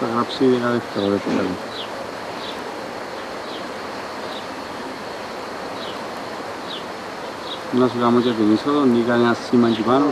θα γράψει 10 δευτερόλεπτα. Να σου κάνω και την είσοδο, νίκα ένα σήμα εκεί πάνω.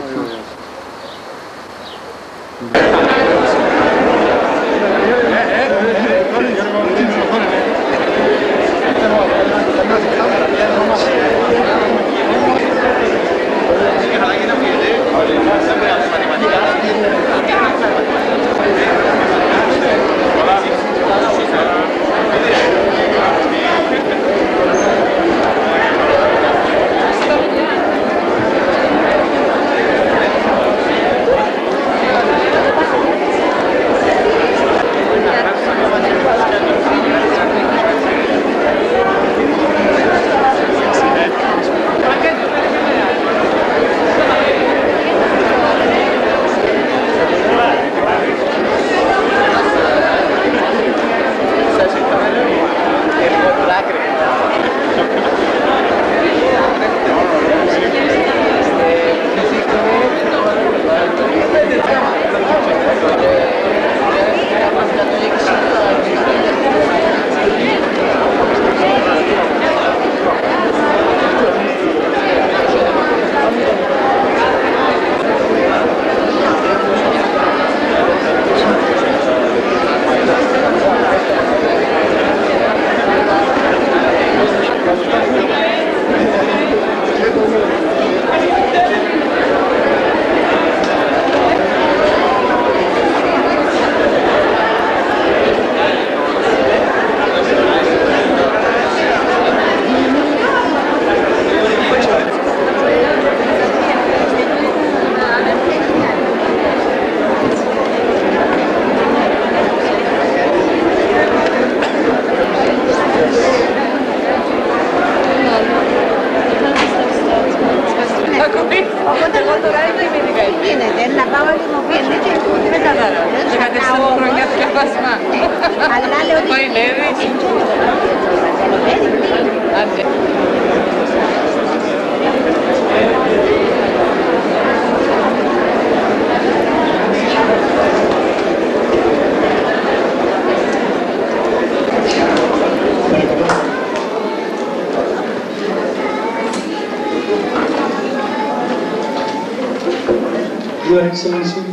Your Excellency,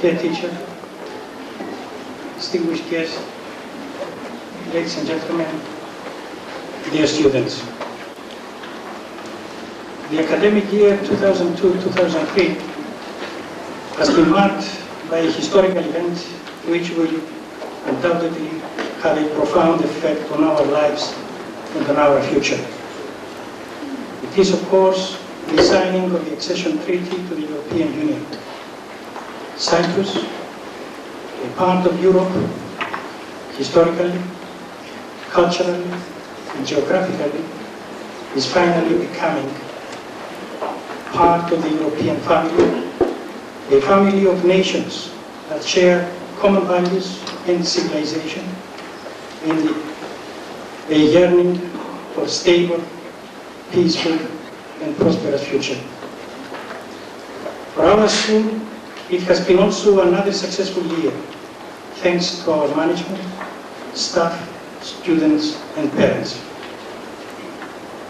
Head Teacher, distinguished guests, ladies and gentlemen, dear students. The academic year 2002-2003 has been marked by a historical event which will undoubtedly have a profound effect on our lives and on our future. It is, of course, the signing of the accession treaty to the European Union. Cyprus, a part of Europe, historically, culturally, and geographically, is finally becoming part of the European family, a family of nations that share common values and civilization, and a yearning for stable, peaceful, and prosperous future. For our school, it has been also another successful year, thanks to our management, staff, students, and parents.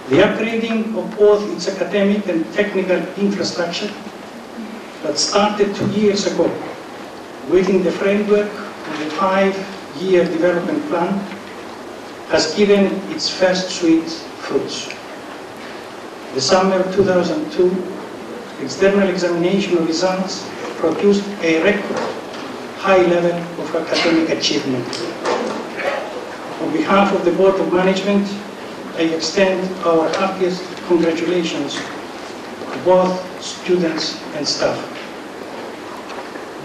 The upgrading of both its academic and technical infrastructure that started 2 years ago within the framework of the 5-year development plan has given its first sweet fruits. The summer of 2002 external examination results produced a record high level of academic achievement. On behalf of the Board of Management, I extend our happiest congratulations to both students and staff.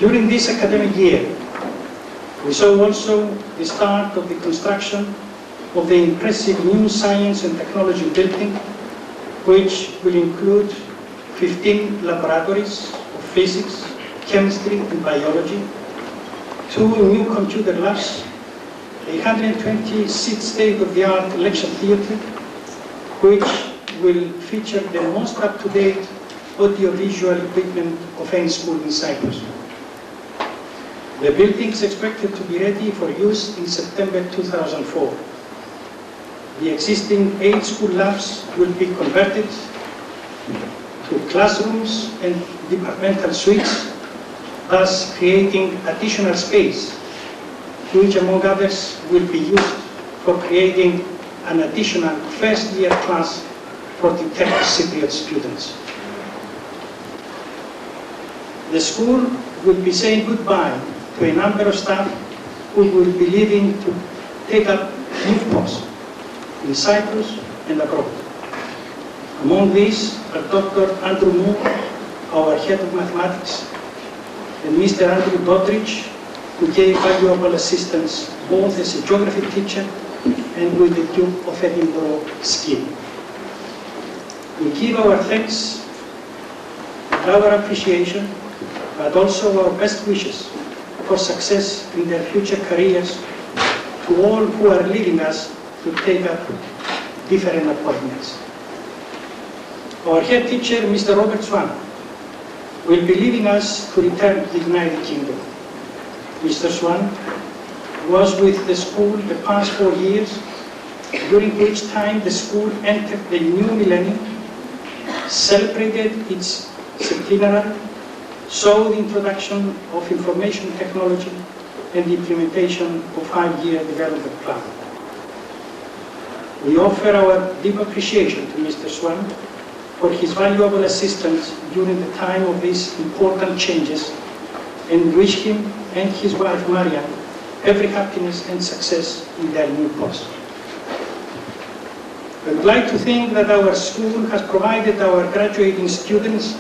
During this academic year, we saw also the start of the construction of the impressive new Science and Technology building, which will include 15 laboratories of physics, chemistry and biology, 2 new computer labs, a 120-seat state-of-the-art lecture theatre, which will feature the most up-to-date audiovisual equipment of any school in Cyprus. The building is expected to be ready for use in September 2004. The existing 8 school labs will be converted to classrooms and departmental suites, thus creating additional space, which among others will be used for creating an additional first-year class for the Turkish Cypriot students. The school will be saying goodbye to a number of staff who will be leaving to take up new posts in Cyprus and abroad. Among these are Dr. Andrew Moore, our head of mathematics, and Mr. Andrew Doddridge, who gave valuable assistance both as a geography teacher and with the Duke of Edinburgh scheme. We give our thanks and our appreciation, but also our best wishes for success in their future careers to all who are leaving us to take up different appointments. Our head teacher, Mr. Robert Swan, will be leaving us to return to the United Kingdom. Mr. Swan was with the school the past 4 years, during which time the school entered the new millennium, celebrated its centenary, saw the introduction of information technology and the implementation of 5-year development plan. We offer our deep appreciation to Mr. Swan for his valuable assistance during the time of these important changes and wish him and his wife Maria every happiness and success in their new post. I would like to think that our school has provided our graduating students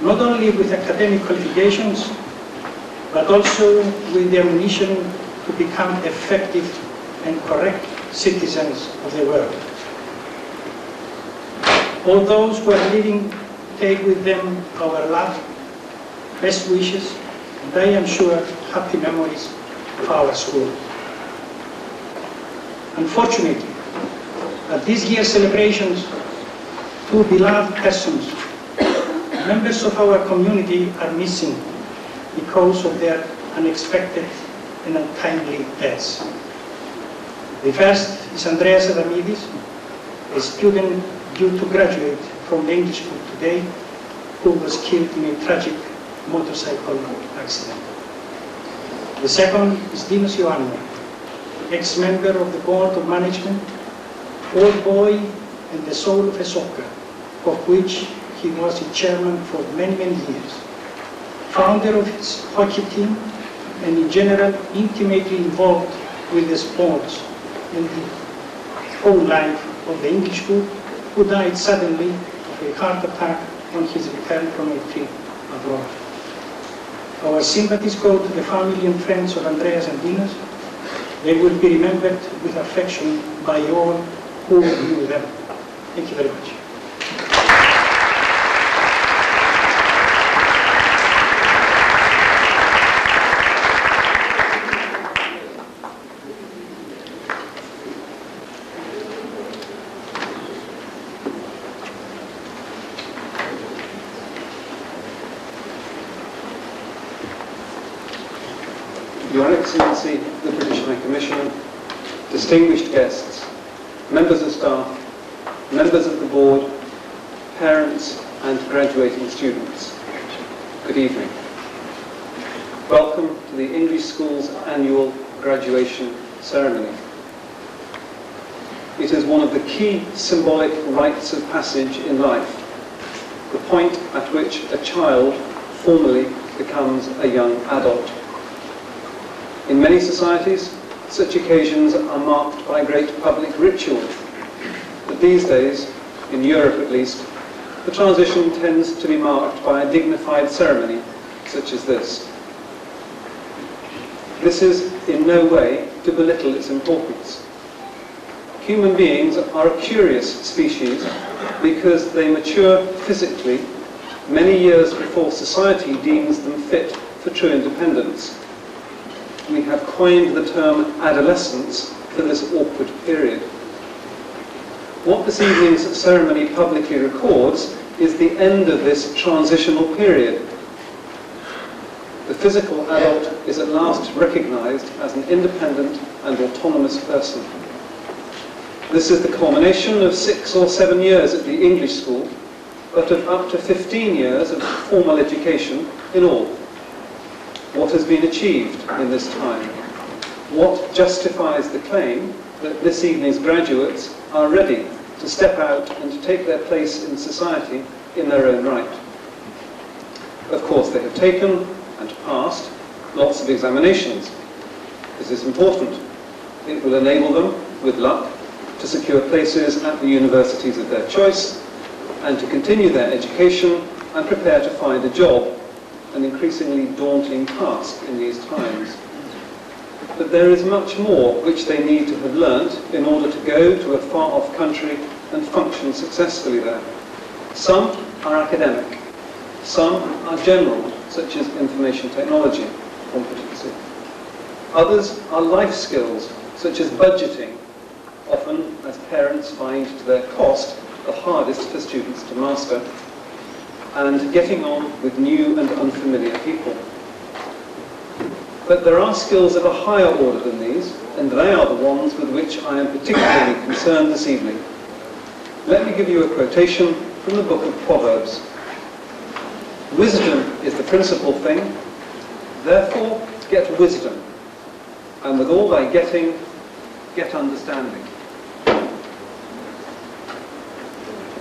not only with academic qualifications, but also with the ammunition to become effective and correct citizens of the world. All those who are leaving take with them our love, best wishes, and I am sure happy memories of our school. Unfortunately, at this year's celebrations, 2 beloved persons, members of our community, are missing because of their unexpected and untimely deaths. The first is Andreas Adamidis, a student due to graduate from the English school today, who was killed in a tragic motorcycle accident. The second is Dinos Ioannou, ex-member of the Board of Management, old boy and the soul of a soccer, of which he was a chairman for many, many years, founder of his hockey team, and in general intimately involved with the sports and the whole life of the English school, who died suddenly of a heart attack on his return from a trip abroad. Our sympathies go to the family and friends of Andreas and Dinos. They will be remembered with affection by all who knew them. Thank you very much. Your Excellency, the British High Commissioner, distinguished guests, members of staff, members of the board, parents and graduating students, good evening. Welcome to the English School's annual graduation ceremony. It is one of the key symbolic rites of passage in life, the point at which a child formally becomes a young adult. In many societies, such occasions are marked by great public ritual. But these days, in Europe at least, the transition tends to be marked by a dignified ceremony such as this. This is in no way to belittle its importance. Human beings are a curious species because they mature physically many years before society deems them fit for true independence. We have coined the term adolescence for this awkward period. What this evening's ceremony publicly records is the end of this transitional period. The the physical adult is at last recognized as an independent and autonomous person. This is the culmination of 6 or 7 years at the English school, but of up to 15 years of formal education in all. What has been achieved in this time? What justifies the claim that this evening's graduates are ready to step out and to take their place in society in their own right? Of course, they have taken and passed lots of examinations. This is important. It will enable them, with luck, to secure places at the universities of their choice and to continue their education and prepare to find a job, an increasingly daunting task in these times. But there is much more which they need to have learnt in order to go to a far-off country and function successfully there. Some are academic, some are general, such as information technology competency. Others are life skills, such as budgeting, often, as parents find to their cost, the hardest for students to master, and getting on with new and unfamiliar people. But there are skills of a higher order than these, and they are the ones with which I am particularly concerned this evening. Let me give you a quotation from the book of Proverbs. Wisdom is the principal thing, therefore get wisdom, and with all thy getting, get understanding.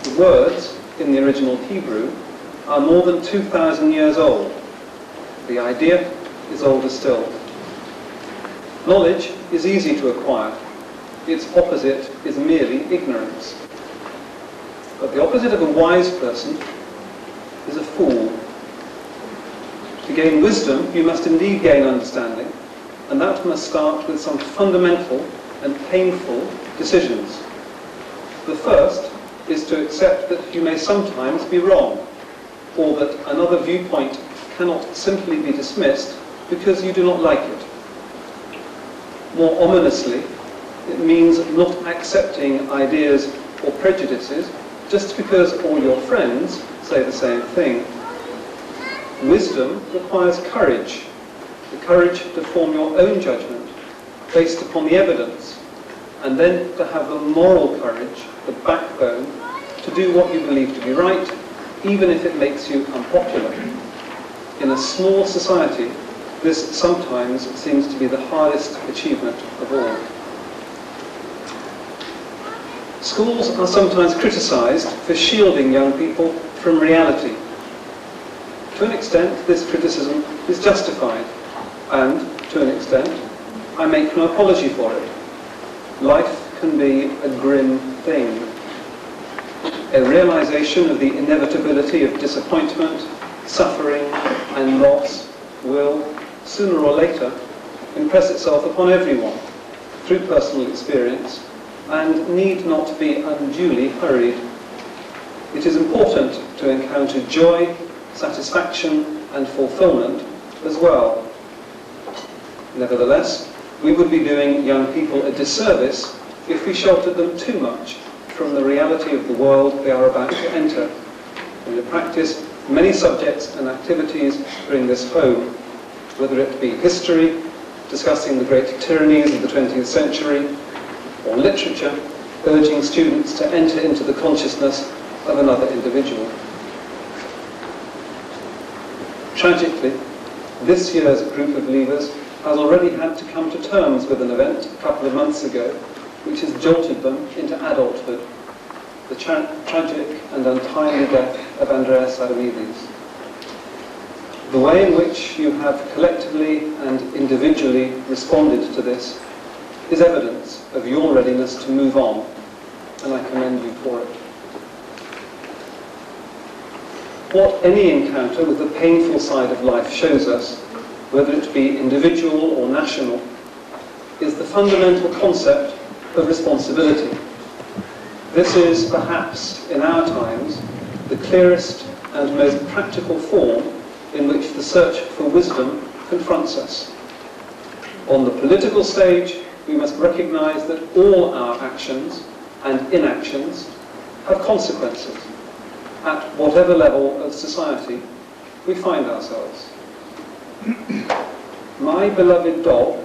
The words in the original Hebrew are more than 2,000 years old. The idea is older still. Knowledge is easy to acquire. Its opposite is merely ignorance. But the opposite of a wise person is a fool. To gain wisdom, you must indeed gain understanding, and that must start with some fundamental and painful decisions. The first is to accept that you may sometimes be wrong, or that another viewpoint cannot simply be dismissed because you do not like it. More ominously, it means not accepting ideas or prejudices just because all your friends say the same thing. Wisdom requires courage, the courage to form your own judgment based upon the evidence, and then to have the moral courage, the backbone, to do what you believe to be right, even if it makes you unpopular. In a small society, this sometimes seems to be the hardest achievement of all. Schools are sometimes criticised for shielding young people from reality. To an extent, this criticism is justified, and to an extent, I make no apology for it. Life can be a grim thing. A realization of the inevitability of disappointment, suffering, and loss will, sooner or later, impress itself upon everyone through personal experience and need not be unduly hurried. It is important to encounter joy, satisfaction, and fulfillment as well. Nevertheless, we would be doing young people a disservice if we sheltered them too much from the reality of the world they are about to enter. In practice, many subjects and activities bring this home, whether it be history, discussing the great tyrannies of the 20th century, or literature, urging students to enter into the consciousness of another individual. Tragically, this year's group of leavers has already had to come to terms with an event a couple of months ago which has jolted them into adulthood, the tragic and untimely death of Andreas Saramides. The way in which you have collectively and individually responded to this is evidence of your readiness to move on, and I commend you for it. What any encounter with the painful side of life shows us, whether it be individual or national, is the fundamental concept of responsibility. This is perhaps, in our times, the clearest and most practical form in which the search for wisdom confronts us. On the political stage, we must recognize that all our actions and inactions have consequences at whatever level of society we find ourselves. My beloved dog,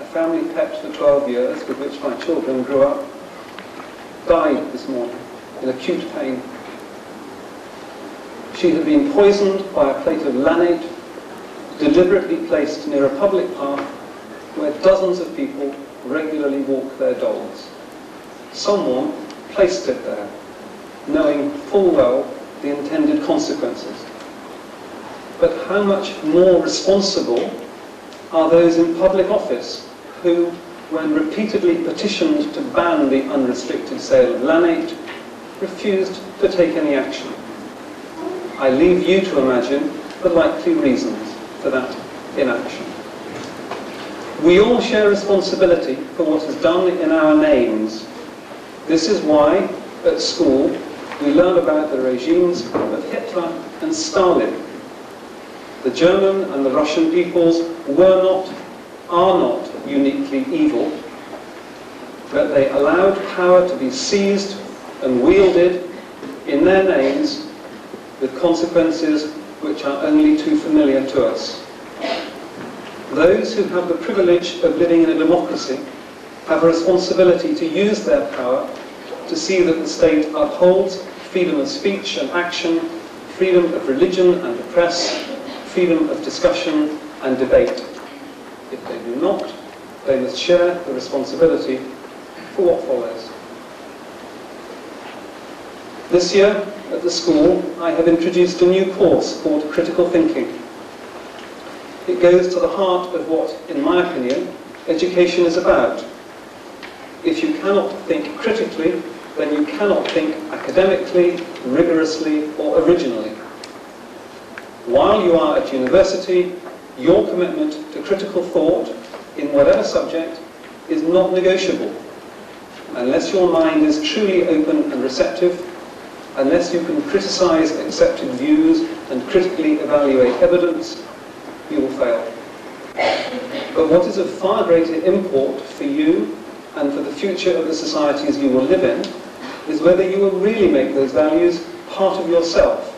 a family pet for 12 years with which my children grew up, died this morning in acute pain. She had been poisoned by a plate of lanate deliberately placed near a public park where dozens of people regularly walk their dogs. Someone placed it there, knowing full well the intended consequences. But how much more responsible are those in public office who, when repeatedly petitioned to ban the unrestricted sale of lanate, refused to take any action? I leave you to imagine the likely reasons for that inaction. We all share responsibility for what is done in our names. This is why, at school, we learn about the regimes of Hitler and Stalin. The German and the Russian peoples are not uniquely evil, but they allowed power to be seized and wielded in their names with consequences which are only too familiar to us. Those who have the privilege of living in a democracy have a responsibility to use their power to see that the state upholds freedom of speech and action, freedom of religion and the press, freedom of discussion and debate. If they do not, they must share the responsibility for what follows. This year, at the school, I have introduced a new course called Critical Thinking. It goes to the heart of what, in my opinion, education is about. If you cannot think critically, then you cannot think academically, rigorously, or originally. While you are at university, your commitment to critical thought in whatever subject is not negotiable. Unless your mind is truly open and receptive, unless you can criticize accepted views and critically evaluate evidence, you will fail. But what is of far greater import for you and for the future of the societies you will live in is whether you will really make those values part of yourself,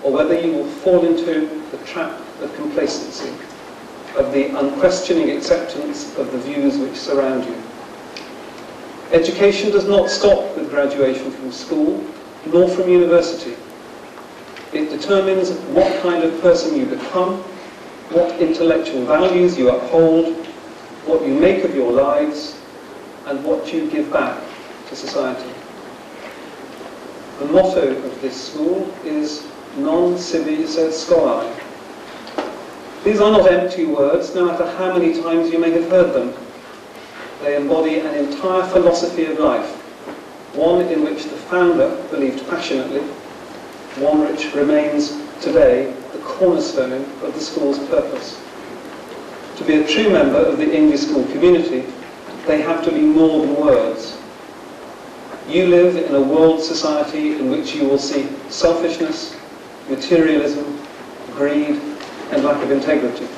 or whether you will fall into the trap of complacency, of the unquestioning acceptance of the views which surround you. Education does not stop with graduation from school, nor from university. It determines what kind of person you become, what intellectual values you uphold, what you make of your lives, and what you give back to society. The motto of this school is non sibi sed scholae. These are not empty words, no matter how many times you may have heard them. They embody an entire philosophy of life, one in which the founder believed passionately, one which remains today the cornerstone of the school's purpose. To be a true member of the English school community, they have to be more than words. You live in a world society in which you will see selfishness, materialism, greed, and lack of integrity.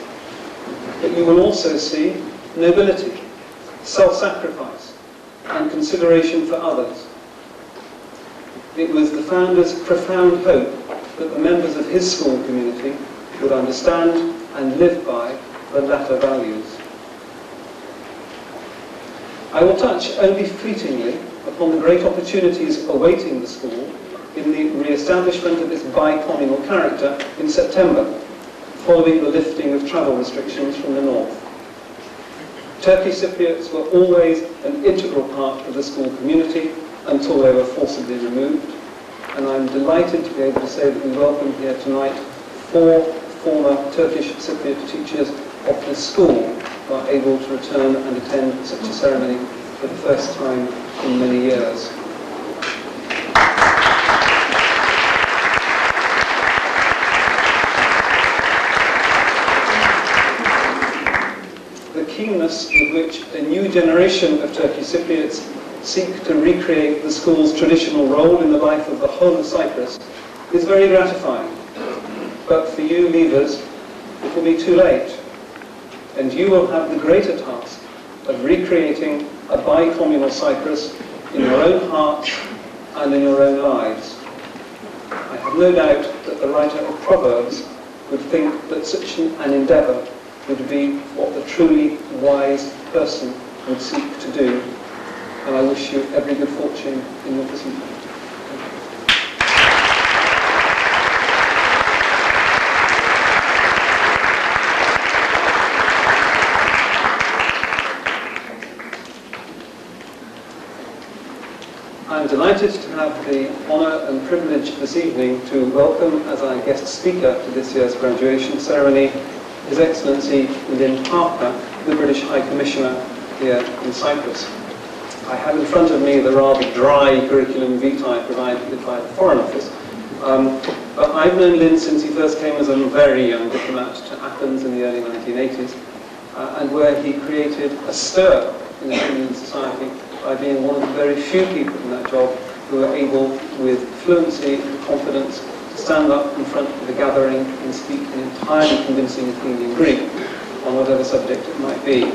But you will also see nobility, self-sacrifice, and consideration for others. It was the founder's profound hope that the members of his school community would understand and live by the latter values. I will touch only fleetingly upon the great opportunities awaiting the school in the re-establishment of its bi-communal character in September, following the lifting of travel restrictions from the north. Turkish Cypriots were always an integral part of the school community until they were forcibly removed, and I'm delighted to be able to say that we welcome here tonight 4 former Turkish Cypriot teachers of this school who are able to return and attend such a ceremony for the first time in many years. The keenness with which a new generation of Turkish Cypriots seek to recreate the school's traditional role in the life of the whole of Cyprus is very gratifying. But for you leavers, it will be too late, and you will have the greater task of recreating a bi-communal Cyprus in your own hearts and in your own lives. I have no doubt that the writer of Proverbs would think that such an endeavour would be what the truly wise person would seek to do. And I wish you every good fortune in your pursuit. I'm delighted to have the honour and privilege this evening to welcome as our guest speaker to this year's graduation ceremony His Excellency Lynn Parker, the British High Commissioner here in Cyprus. I have in front of me the rather dry curriculum vitae provided by the Foreign Office, but I've known Lynn since he first came as a very young diplomat to Athens in the early 1980s, and where he created a stir in Athenian society by being one of the very few people in that job who were able, with fluency and confidence, to stand up in front of a gathering and speak in entirely convincing Athenian Greek on whatever subject it might be.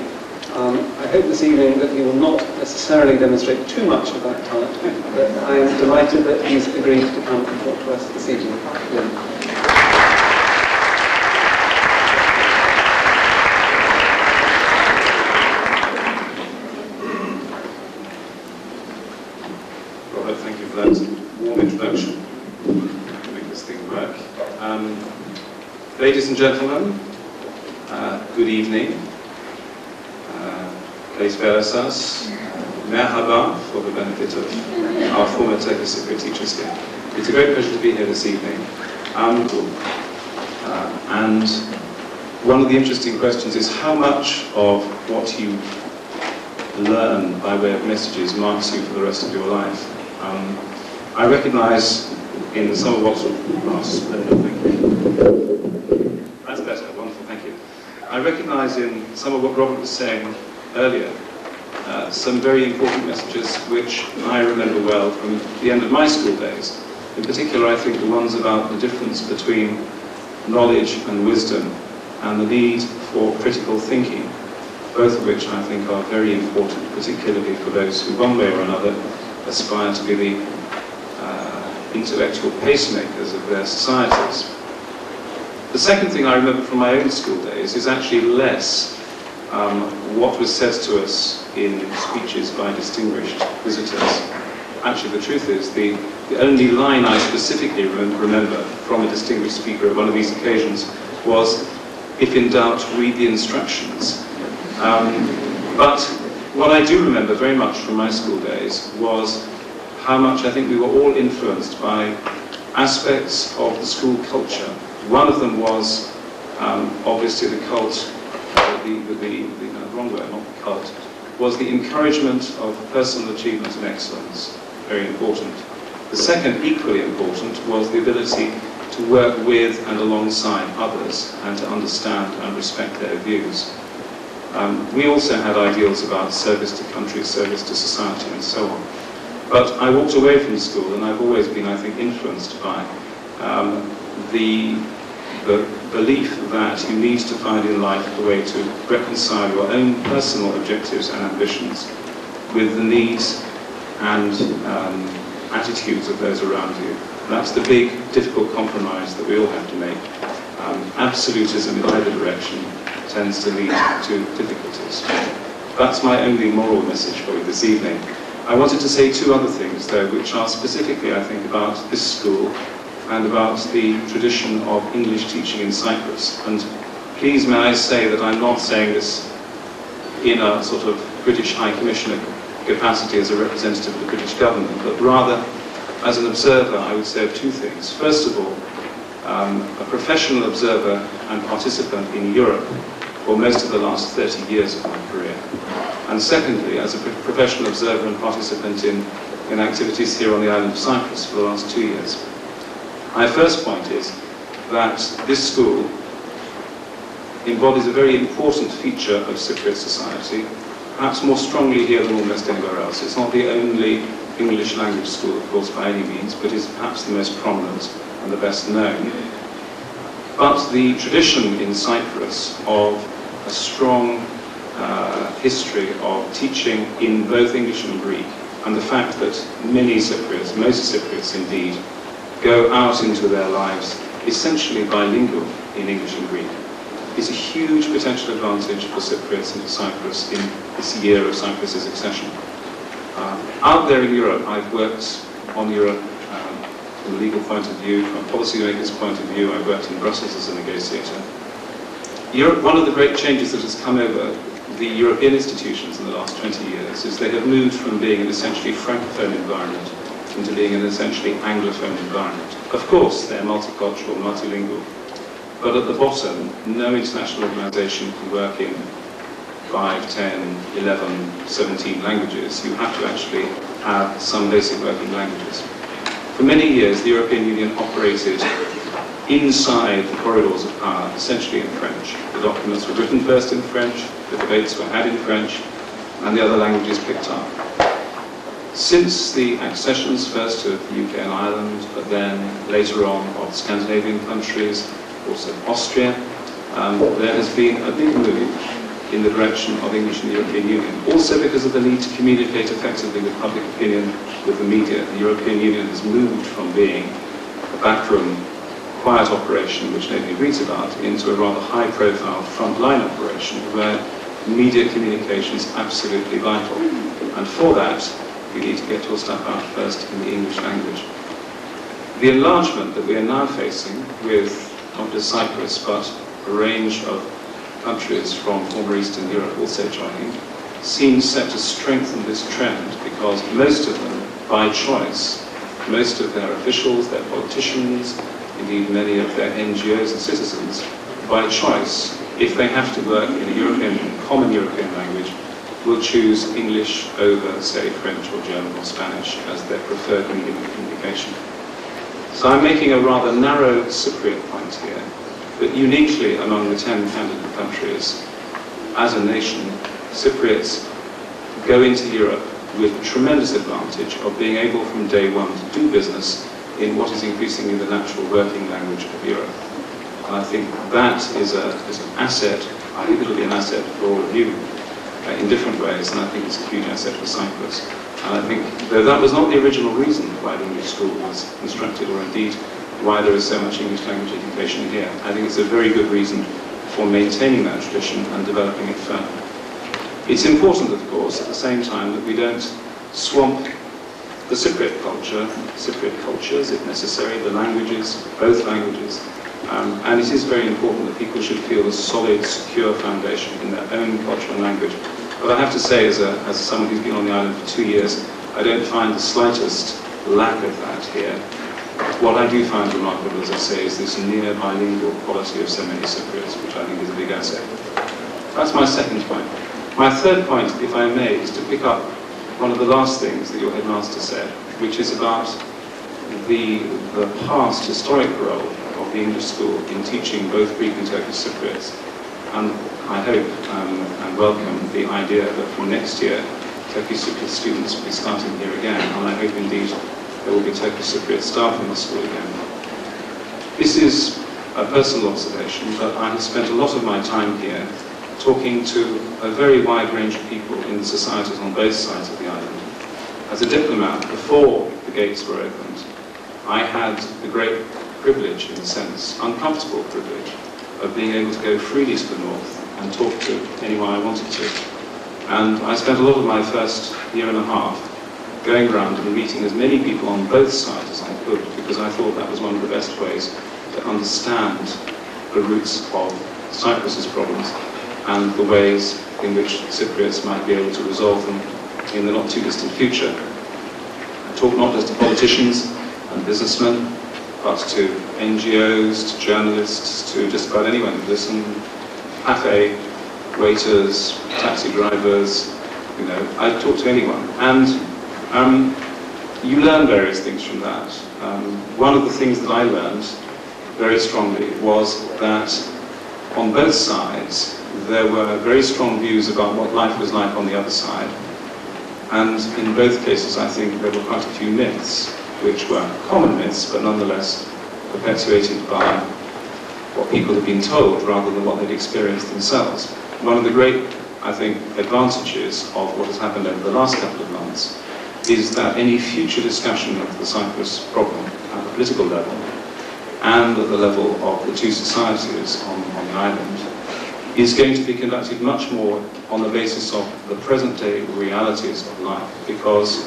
I hope this evening that he will not necessarily demonstrate too much of that talent, but I am delighted that he's agreed to come and talk to us this evening. Robert, thank you for that warm introduction. Make this thing work. Ladies and gentlemen, good evening. Merhaba, for the benefit of our former Turkish Cypriot teachers here. It's a great pleasure to be here this evening. And one of the interesting questions is how much of what you learn by way of messages marks you for the rest of your life. I recognise in some of what's... That's better, wonderful, thank you. I recognise in some of what Robert was saying earlier some very important messages which I remember well from the end of my school days. In particular, I think the ones about the difference between knowledge and wisdom and the need for critical thinking, both of which I think are very important, particularly for those who, one way or another, aspire to be the intellectual pacemakers of their societies. The second thing I remember from my own school days is actually less what was said to us in speeches by distinguished visitors. Actually, the truth is, the only line I specifically remember from a distinguished speaker at one of these occasions was, "If in doubt, read the instructions." But what I do remember very much from my school days was how much I think we were all influenced by aspects of the school culture. One of them was obviously the cult, the wrong word, not the cult, was the encouragement of personal achievement and excellence, very important. The second, equally important, was the ability to work with and alongside others and to understand and respect their views. We also had ideals about service to country, service to society and so on. But I walked away from school and I've always been, I think, influenced by the belief that you need to find in life a way to reconcile your own personal objectives and ambitions with the needs and attitudes of those around you. That's the big, difficult compromise that we all have to make. Absolutism in either direction tends to lead to difficulties. That's my only moral message for you this evening. I wanted to say two other things, though, which are specifically, I think, about this school and about the tradition of English teaching in Cyprus. And please may I say that I'm not saying this in a sort of British High Commissioner capacity as a representative of the British government, but rather as an observer, I would say of two things. First of all, a professional observer and participant in Europe for most of the last 30 years of my career. And secondly, as a professional observer and participant in activities here on the island of Cyprus for the last 2 years. My first point is that this school embodies a very important feature of Cypriot society, perhaps more strongly here than almost anywhere else. It's not the only English language school, of course, by any means, but is perhaps the most prominent and the best known. But the tradition in Cyprus of a strong history of teaching in both English and Greek, and the fact that many Cypriots, most Cypriots indeed, go out into their lives essentially bilingual in English and Greek, is a huge potential advantage for Cypriots and Cyprus in this year of Cyprus's accession. Out there in Europe, I've worked on Europe from a legal point of view, from a policymaker's point of view. I worked in Brussels as a negotiator. Europe, one of the great changes that has come over the European institutions in the last 20 years is they have moved from being an essentially Francophone environment into being an essentially Anglophone environment. Of course, they're multicultural, multilingual, but at the bottom, no international organisation can work in 5, 10, 11, 17 languages. You have to actually have some basic working languages. For many years, the European Union operated inside the corridors of power, essentially in French. The documents were written first in French, the debates were had in French, and the other languages picked up. Since the accessions first of the UK and Ireland, but then later on of Scandinavian countries, also Austria, there has been a big move in the direction of English in the European Union. Also because of the need to communicate effectively with public opinion, with the media. The European Union has moved from being a backroom, quiet operation which nobody reads about into a rather high-profile frontline operation where media communication is absolutely vital. And for that, we need to get your stuff out first in the English language. The enlargement that we are now facing with not just Cyprus, but a range of countries from former Eastern Europe also joining, seems set to strengthen this trend because most of them, by choice, most of their officials, their politicians, indeed many of their NGOs and citizens, by choice, if they have to work in a common European language, will choose English over, say, French or German or Spanish as their preferred medium of communication. So I'm making a rather narrow Cypriot point here, but uniquely among the 10 candidate countries, as a nation, Cypriots go into Europe with a tremendous advantage of being able from day one to do business in what is increasingly the natural working language of Europe. And I think that is an asset. I think it will be an asset for all of you in different ways, and I think it's a huge asset for Cyprus. And I think, though that was not the original reason why the English school was constructed, or indeed why there is so much English language education here, I think it's a very good reason for maintaining that tradition and developing it further. It's important, of course, at the same time that we don't swamp the Cypriot culture, Cypriot cultures, if necessary, the languages, both languages. And it is very important that people should feel a solid, secure foundation in their own culture and language. But I have to say, as someone who's been on the island for 2 years, I don't find the slightest lack of that here. What I do find remarkable, as I say, is this near bilingual quality of so many Cypriots, which I think is a big asset. That's my second point. My third point, if I may, is to pick up one of the last things that your headmaster said, which is about the past historic role of the English school in teaching both Greek and Turkish Cypriots. And I hope and welcome the idea that from next year, Turkish Cypriot students will be starting here again, and I hope indeed there will be Turkish Cypriot staff in the school again. This is a personal observation, but I have spent a lot of my time here talking to a very wide range of people in the societies on both sides of the island. As a diplomat, before the gates were opened, I had the great privilege, in a sense, uncomfortable privilege, of being able to go freely to the north and talk to anyone I wanted to. And I spent a lot of my first year and a half going around and meeting as many people on both sides as I could, because I thought that was one of the best ways to understand the roots of Cyprus's problems and the ways in which Cypriots might be able to resolve them in the not too distant future. I talk not just to politicians and businessmen, but to NGOs, to journalists, to just about anyone who listen, cafe waiters, taxi drivers, I talk to anyone. And you learn various things from that. One of the things that I learned very strongly was that on both sides there were very strong views about what life was like on the other side. And in both cases I think there were quite a few myths, which were common myths, but nonetheless perpetuated by what people had been told rather than what they'd experienced themselves. One of the great, I think, advantages of what has happened over the last couple of months is that any future discussion of the Cyprus problem at the political level and at the level of the two societies on the island is going to be conducted much more on the basis of the present day realities of life, because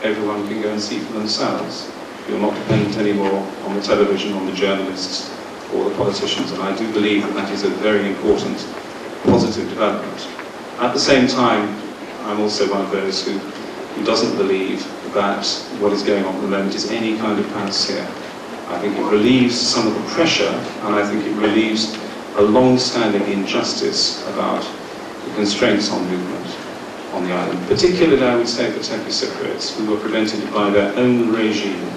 everyone can go and see for themselves. You're not dependent anymore on the television, on the journalists, or the politicians, and I do believe that that is a very important positive development. At the same time, I'm also one of those who doesn't believe that what is going on at the moment is any kind of panacea. I think it relieves some of the pressure, and I think it relieves a long-standing injustice about the constraints on movement on the island, particularly, I would say, for Turkish Cypriots, who were prevented by their own regime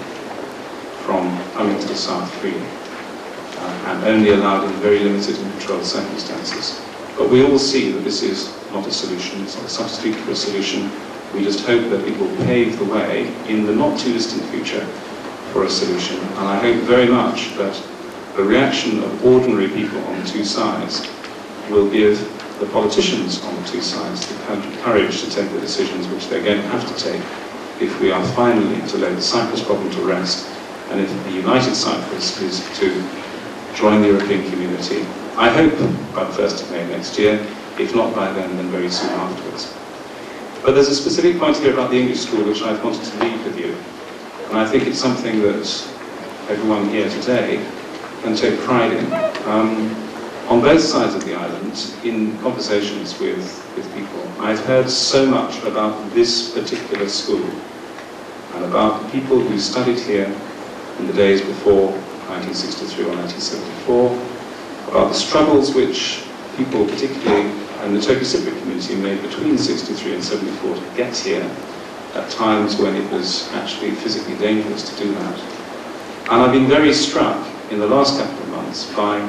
from coming to the south freely, and only allowed in very limited and controlled circumstances. But we all see that this is not a solution, it's not a substitute for a solution. We just hope that it will pave the way in the not too distant future for a solution. And I hope very much that the reaction of ordinary people on the two sides will give the politicians on the two sides the courage to take the decisions which they're going to have to take if we are finally to lay the Cyprus problem to rest, and if the united Cyprus is to join the European community, I hope by the 1st of May next year, if not by then very soon afterwards. But there's a specific point here about the English school which I've wanted to leave with you, and I think it's something that everyone here today can take pride in. On both sides of the island, in conversations with people, I've heard so much about this particular school and about the people who studied here in the days before 1963 or 1974, about the struggles which people, particularly in the Turkish Cypriot community, made between 63 and 74 to get here at times when it was actually physically dangerous to do that. And I've been very struck in the last couple of months by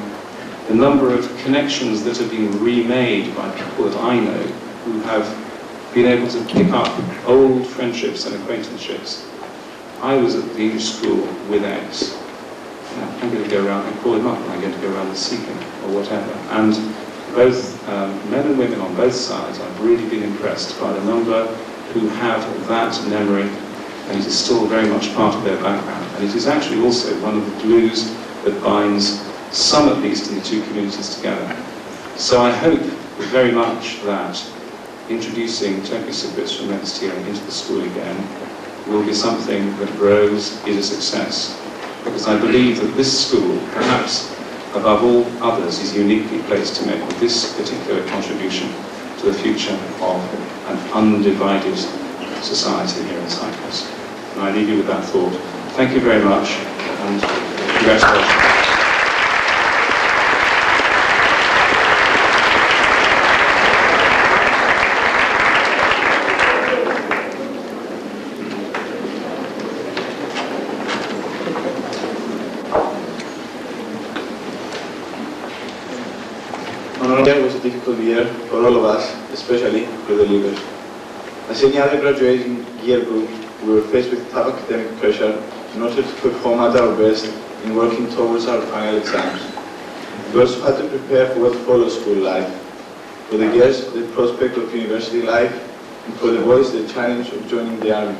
the number of connections that have been remade by people that I know who have been able to pick up old friendships and acquaintanceships. I was at the English school with X. I'm going to go around and call him up, and I'm going to go around and seek him, or whatever. And both men and women on both sides, I've really been impressed by the number who have that memory, and it is still very much part of their background. And it is actually also one of the glues that binds some, at least, in the two communities together. So I hope very much that introducing Turkish Cypriots from next year into the school again will be something that grows, is a success. Because I believe that this school, perhaps above all others, is uniquely placed to make this particular contribution to the future of an undivided society here in Cyprus. And I leave you with that thought. Thank you very much, and congratulations. It was a difficult year for all of us, especially for the leavers. As any other graduating year group, we were faced with tough academic pressure in order to perform at our best in working towards our final exams. We also had to prepare for what follows school life. For the girls, the prospect of university life, and for the boys, the challenge of joining the army.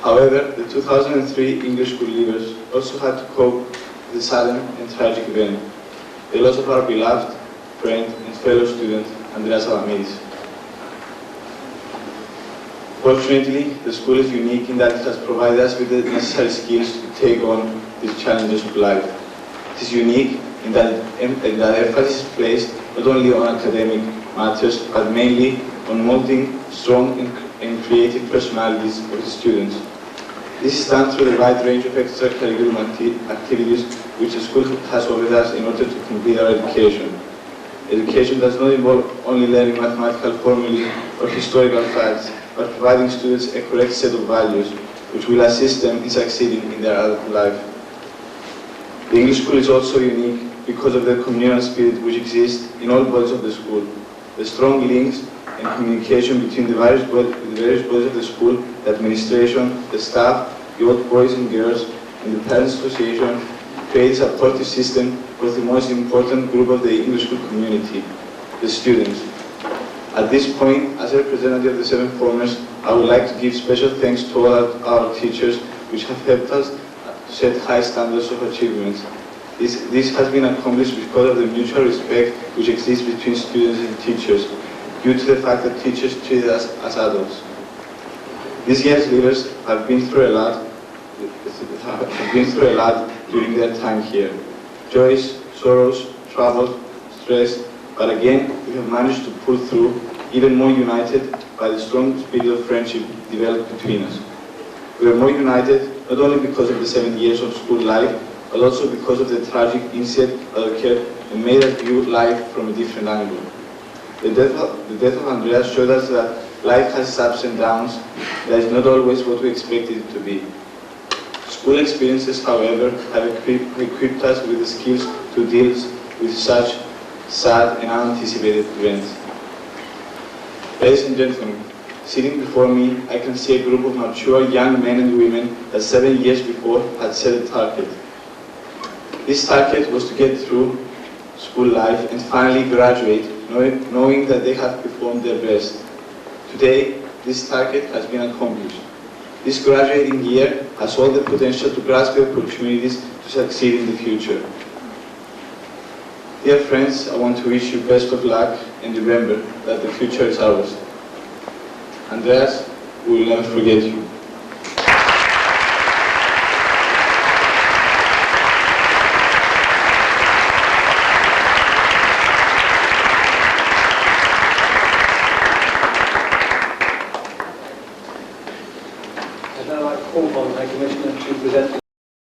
However, the 2003 English school leavers also had to cope with the sudden and tragic event, the loss of our beloved friend and fellow student, Andreas Salamidis. Fortunately, the school is unique in that it has provided us with the necessary skills to take on these challenges of life. It is unique in that emphasis is placed not only on academic matters, but mainly on molding strong and creative personalities of the students. This is done through the wide range of extracurricular activities which the school has offered us in order to complete our education. Education does not involve only learning mathematical formulae or historical facts, but providing students a correct set of values which will assist them in succeeding in their adult life. The English school is also unique because of the communal spirit which exists in all bodies of the school, the strong links and communication between the various bodies of the school, the administration, the staff, the old boys and girls, and the Parents Association create a supportive system for the most important group of the English school community, the students. At this point, as a representative of the seven formers, I would like to give special thanks to all our teachers which have helped us to set high standards of achievement. This has been accomplished because of the mutual respect which exists between students and teachers, due to the fact that teachers treat us as adults. These year's leaders have been through a lot during their time here. Joys, sorrows, trouble, stress, but again, we have managed to pull through, even more united by the strong spirit of friendship developed between us. We are more united not only because of the 7 years of school life, but also because of the tragic incident that occurred and made us view life from a different angle. The death of Andreas showed us that life has its ups and downs, that is not always what we expected it to be. School experiences, however, have equipped us with the skills to deal with such sad and unanticipated events. Ladies and gentlemen, sitting before me, I can see a group of mature young men and women that 7 years before had set a target. This target was to get through school life and finally graduate, knowing that they have performed their best. Today, this target has been accomplished. This graduating year has all the potential to grasp the opportunities to succeed in the future. Dear friends, I want to wish you best of luck and remember that the future is ours. Andreas, we will never forget you.